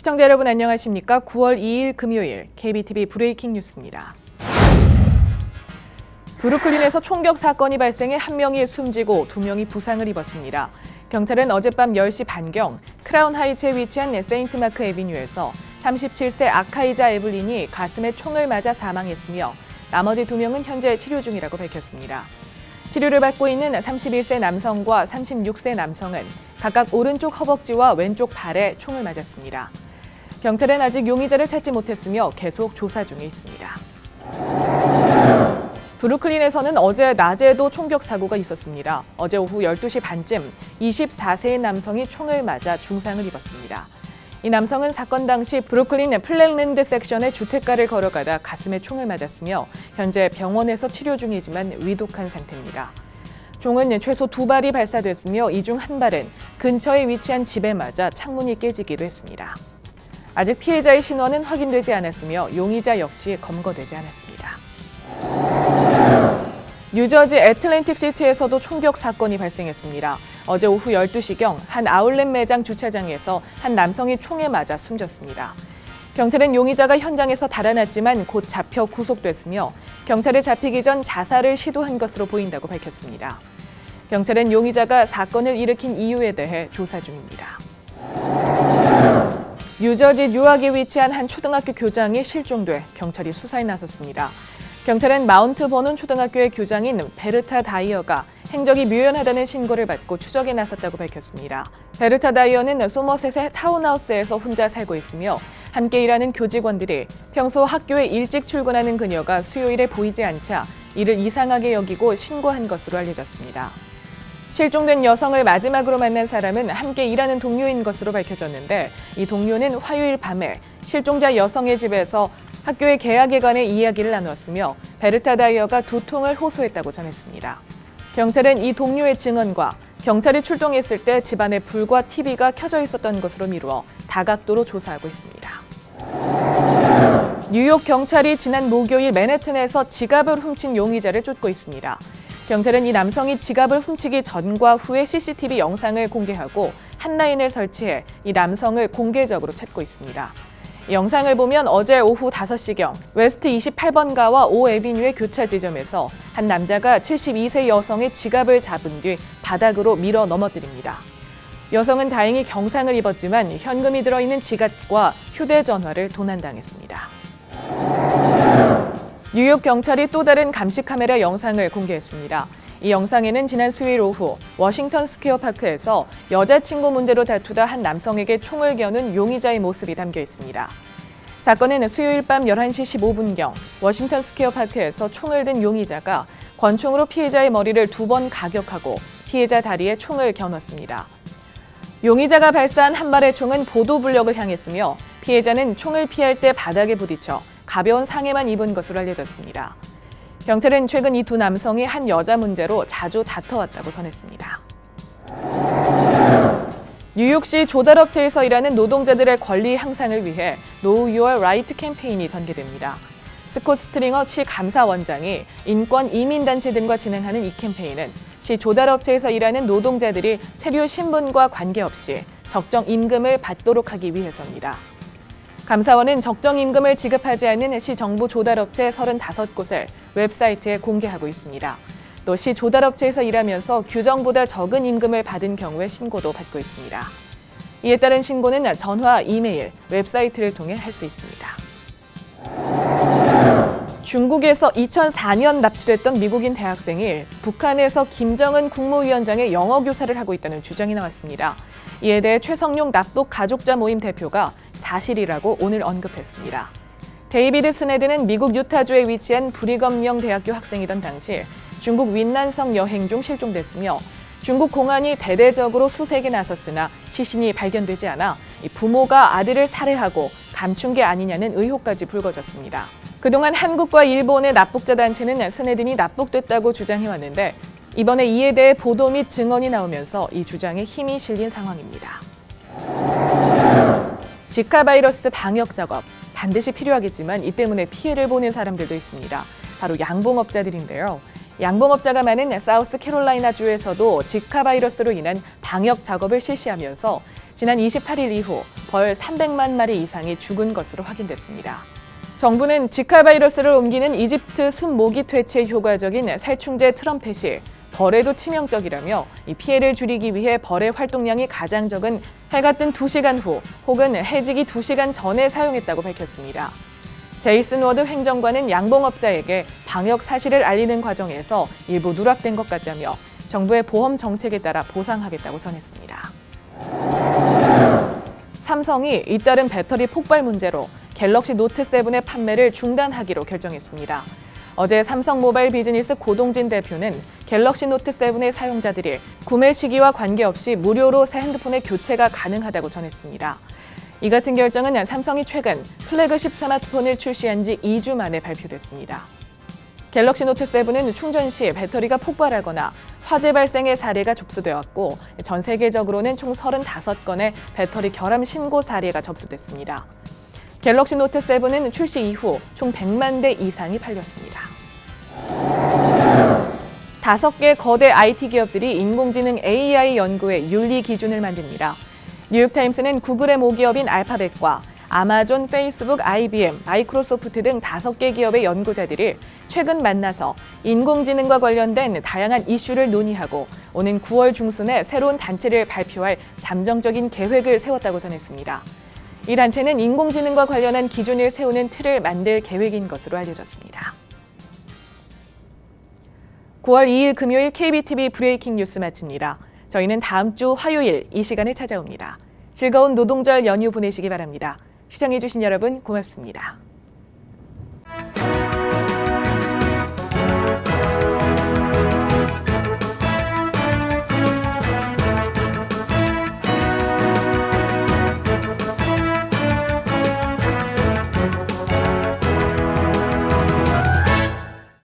시청자 여러분 안녕하십니까? 9월 2일 금요일 KBTV 브레이킹 뉴스입니다. 브루클린에서 총격 사건이 발생해 한 명이 숨지고 두 명이 부상을 입었습니다. 경찰은 어젯밤 10시 반경 크라운 하이츠에 위치한 세인트마크 애비뉴에서 37세 아카이자 에블린이 가슴에 총을 맞아 사망했으며 나머지 두 명은 현재 치료 중이라고 밝혔습니다. 치료를 받고 있는 31세 남성과 36세 남성은 각각 오른쪽 허벅지와 왼쪽 발에 총을 맞았습니다. 경찰은 아직 용의자를 찾지 못했으며 계속 조사 중에 있습니다. 브루클린에서는 어제 낮에도 총격 사고가 있었습니다. 어제 오후 12시 반쯤 24세의 남성이 총을 맞아 중상을 입었습니다. 이 남성은 사건 당시 브루클린 플랫랜드 섹션의 주택가를 걸어가다 가슴에 총을 맞았으며 현재 병원에서 치료 중이지만 위독한 상태입니다. 총은 최소 2발이 발사됐으며 이 중 한 발은 근처에 위치한 집에 맞아 창문이 깨지기도 했습니다. 아직 피해자의 신원은 확인되지 않았으며 용의자 역시 검거되지 않았습니다. 뉴저지 애틀랜틱 시티에서도 총격 사건이 발생했습니다. 어제 오후 12시경 한 아울렛 매장 주차장에서 한 남성이 총에 맞아 숨졌습니다. 경찰은 용의자가 현장에서 달아났지만 곧 잡혀 구속됐으며 경찰에 잡히기 전 자살을 시도한 것으로 보인다고 밝혔습니다. 경찰은 용의자가 사건을 일으킨 이유에 대해 조사 중입니다. 뉴저지 뉴악에 위치한 한 초등학교 교장이 실종돼 경찰이 수사에 나섰습니다. 경찰은 마운트 버논 초등학교의 교장인 베르타 다이어가 행적이 묘연하다는 신고를 받고 추적에 나섰다고 밝혔습니다. 베르타 다이어는 소머셋의 타운하우스에서 혼자 살고 있으며 함께 일하는 교직원들이 평소 학교에 일찍 출근하는 그녀가 수요일에 보이지 않자 이를 이상하게 여기고 신고한 것으로 알려졌습니다. 실종된 여성을 마지막으로 만난 사람은 함께 일하는 동료인 것으로 밝혀졌는데 이 동료는 화요일 밤에 실종자 여성의 집에서 학교의 개학에 관해 이야기를 나누었으며 베르타 다이어가 2통을 호소했다고 전했습니다. 경찰은 이 동료의 증언과 경찰이 출동했을 때 집안에 불과 TV가 켜져 있었던 것으로 미루어 다각도로 조사하고 있습니다. 뉴욕 경찰이 지난 목요일 맨해튼에서 지갑을 훔친 용의자를 쫓고 있습니다. 경찰은 이 남성이 지갑을 훔치기 전과 후의 CCTV 영상을 공개하고 핫라인을 설치해 이 남성을 공개적으로 찾고 있습니다. 이 영상을 보면 어제 오후 5시경 웨스트 28번가와 5에비뉴의 교차 지점에서 한 남자가 72세 여성의 지갑을 잡은 뒤 바닥으로 밀어 넘어뜨립니다. 여성은 다행히 경상을 입었지만 현금이 들어있는 지갑과 휴대전화를 도난당했습니다. 뉴욕 경찰이 또 다른 감시 카메라 영상을 공개했습니다. 이 영상에는 지난 수요일 오후 워싱턴 스퀘어 파크에서 여자친구 문제로 다투다 한 남성에게 총을 겨눈 용의자의 모습이 담겨 있습니다. 사건은 수요일 밤 11시 15분경 워싱턴 스퀘어 파크에서 총을 든 용의자가 권총으로 피해자의 머리를 2번 가격하고 피해자 다리에 총을 겨눴습니다. 용의자가 발사한 한 발의 총은 보도블럭을 향했으며 피해자는 총을 피할 때 바닥에 부딪혀 가벼운 상해만 입은 것으로 알려졌습니다. 경찰은 최근 이 두 남성이 한 여자 문제로 자주 다퉈왔다고 전했습니다. 뉴욕시 조달업체에서 일하는 노동자들의 권리 향상을 위해 Know Your Right 캠페인이 전개됩니다. 스콧 스트링어 시 감사원장이 인권 이민단체 등과 진행하는 이 캠페인은 시 조달업체에서 일하는 노동자들이 체류 신분과 관계없이 적정 임금을 받도록 하기 위해서입니다. 감사원은 적정 임금을 지급하지 않는 시 정부 조달업체 35곳을 웹사이트에 공개하고 있습니다. 또 시 조달업체에서 일하면서 규정보다 적은 임금을 받은 경우의 신고도 받고 있습니다. 이에 따른 신고는 전화, 이메일, 웹사이트를 통해 할 수 있습니다. 중국에서 2004년 납치됐던 미국인 대학생이 북한에서 김정은 국무위원장의 영어 교사를 하고 있다는 주장이 나왔습니다. 이에 대해 최성룡 납북 가족자 모임 대표가 사실이라고 오늘 언급했습니다. 데이비드 스네드는 미국 유타주에 위치한 브리검영 대학교 학생이던 당시 중국 윈난성 여행 중 실종됐으며 중국 공안이 대대적으로 수색에 나섰으나 시신이 발견되지 않아 부모가 아들을 살해하고 감춘 게 아니냐는 의혹까지 불거졌습니다. 그동안 한국과 일본의 납북자 단체는 스네든이 납북됐다고 주장해왔는데 이번에 이에 대해 보도 및 증언이 나오면서 이 주장에 힘이 실린 상황입니다. 지카 바이러스 방역 작업 반드시 필요하겠지만 이 때문에 피해를 보는 사람들도 있습니다. 바로 양봉업자들인데요. 양봉업자가 많은 사우스 캐롤라이나 주에서도 지카 바이러스로 인한 방역 작업을 실시하면서 지난 28일 이후 벌 300만 마리 이상이 죽은 것으로 확인됐습니다. 정부는 지카 바이러스를 옮기는 이집트 순모기 퇴치에 효과적인 살충제 트럼펫이 벌에도 치명적이라며 이 피해를 줄이기 위해 벌의 활동량이 가장 적은 해가 뜬 2시간 후 혹은 해지기 2시간 전에 사용했다고 밝혔습니다. 제이슨 워드 행정관은 양봉업자에게 방역 사실을 알리는 과정에서 일부 누락된 것 같다며 정부의 보험 정책에 따라 보상하겠다고 전했습니다. 삼성이 잇따른 배터리 폭발 문제로 갤럭시 노트 7의 판매를 중단하기로 결정했습니다. 어제 삼성 모바일 비즈니스 고동진 대표는 갤럭시 노트 7의 사용자들이 구매 시기와 관계없이 무료로 새 핸드폰의 교체가 가능하다고 전했습니다. 이 같은 결정은 삼성이 최근 플래그십 스마트폰을 출시한 지 2주 만에 발표됐습니다. 갤럭시 노트 7은 충전 시 배터리가 폭발하거나 화재 발생의 사례가 접수되었고 전 세계적으로는 총 35건의 배터리 결함 신고 사례가 접수됐습니다. 갤럭시 노트 7은 출시 이후 총 100만 대 이상이 팔렸습니다. 5개 거대 IT 기업들이 인공지능 AI 연구의 윤리 기준을 만듭니다. 뉴욕타임스는 구글의 모기업인 알파벳과 아마존, 페이스북, IBM, 마이크로소프트 등 5개 기업의 연구자들이 최근 만나서 인공지능과 관련된 다양한 이슈를 논의하고 오는 9월 중순에 새로운 단체를 발표할 잠정적인 계획을 세웠다고 전했습니다. 이 단체는 인공지능과 관련한 기준을 세우는 틀을 만들 계획인 것으로 알려졌습니다. 9월 2일 금요일 KBTV 브레이킹 뉴스 마칩니다. 저희는 다음 주 화요일 이 시간에 찾아옵니다. 즐거운 노동절 연휴 보내시기 바랍니다. 시청해주신 여러분 고맙습니다.